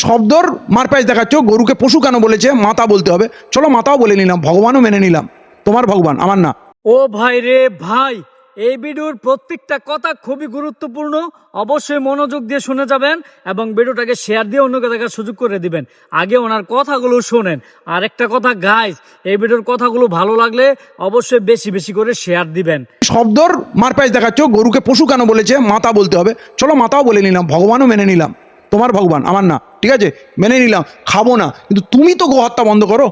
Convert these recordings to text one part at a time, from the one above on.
শব্দর মারপ্যাচ দেখাচ্ছ, গরুকে পশু কেন বলেছে, মাতা বলতে হবে, চলো মাতাও বলে নিলাম, ভগবানও মেনে নিলাম, তোমার ভগবান আমার না। ও ভাই রে ভাই, এই ভিডিওর প্রত্যেকটা কথা খুবই গুরুত্বপূর্ণ, অবশ্যই মনোযোগ দিয়ে শুনে যাবেন এবং ভিডিওটাকে শেয়ার দিয়ে অন্যকে দেখার সুযোগ করে দিবেন। আগে ওনার কথাগুলো শোনেন। আর একটা কথা গাইস, এই ভিডিওর কথাগুলো ভালো লাগলে অবশ্যই বেশি বেশি করে শেয়ার দিবেন। শব্দর মারপ্যাচ দেখাচ্ছ, গরুকে পশু কেন বলেছে, মাতা বলতে হবে, চলো মাতাও বলে নিলাম, ভগবানও মেনে নিলাম, তোমার ভগবান আমার না, ঠিক আছে, মেনে নিলাম, খাবো না। কিন্তু তুমি তো গোহত্যা বন্ধ করো।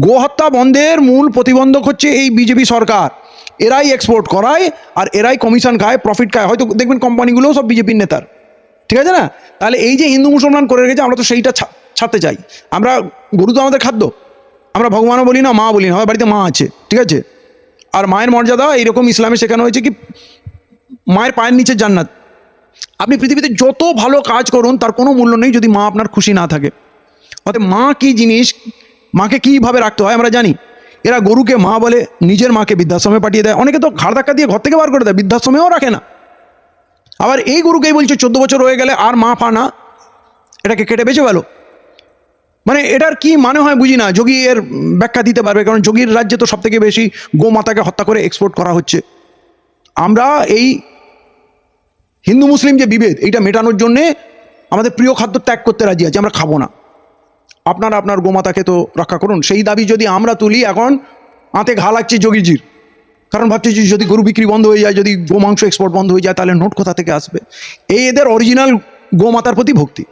গোহত্যা বন্ধের মূল প্রতিবন্ধক হচ্ছে এই বিজেপি সরকার। এরাই এক্সপোর্ট করায় আর এরাই কমিশন খায়, প্রফিট খায়। হয়তো দেখবেন কোম্পানিগুলোও সব বিজেপির নেতার, ঠিক আছে না? তাহলে এই যে হিন্দু মুসলমান করে রেখেছে, আমরা তো সেইটা ছাড়তে চাই। আমরা গরু তো আমাদের খাদ্য, আমরা ভগবানও বলি না, মা বলি না, আমার বাড়িতে মা আছে, ঠিক আছে। আর মায়ের মর্যাদা এইরকম ইসলামে শেখানো হয়েছে কি মায়ের পায়ের নিচে জান্নাত। আপনি পৃথিবীতে যত ভালো কাজ করুন তার কোনো মূল্য নেই যদি মা আপনার খুশি না থাকে। অর্থাৎ মা কি জিনিস, মাকে কীভাবে রাখতে হয় আমরা জানি। এরা গরুকে মা বলে, নিজের মাকে বৃদ্ধাশ্রমে পাঠিয়ে দেয়, অনেকে তো ঘাড় ধাক্কা দিয়ে ঘর থেকে বার করে দেয়, বৃদ্ধাশ্রমেও রাখে না। আবার এই গরুকেই বলছে 14 বছর হয়ে গেলে আর মা পা না, এটাকে কেটে বেঁচে গেল। মানে এটার কি মানে হয় বুঝি না। যোগী এর ব্যাখ্যা দিতে পারবে, কারণ যোগীর রাজ্যে তো সব থেকে বেশি গোমাতাকে হত্যা করে এক্সপোর্ট করা হচ্ছে। আমরা এই হিন্দু মুসলিম যে বিভেদ, এইটা মেটানোর জন্যে আমাদের প্রিয় খাদ্য ত্যাগ করতে রাজি আছি, আমরা খাবো না। আপনারা আপনার গোমাতাকে তো রক্ষা করুন, সেই দাবি যদি আমরা তুলি, এখন আঁতে ঘা লাগছে যোগীজির। কারণ ভাবছি যদি গরু বিক্রি বন্ধ হয়ে যায়, যদি গোমাংস এক্সপোর্ট বন্ধ হয়ে যায়, তাহলে নোট কোথা থেকে আসবে? এই এদের অরিজিনাল গোমাতার প্রতি ভক্তি।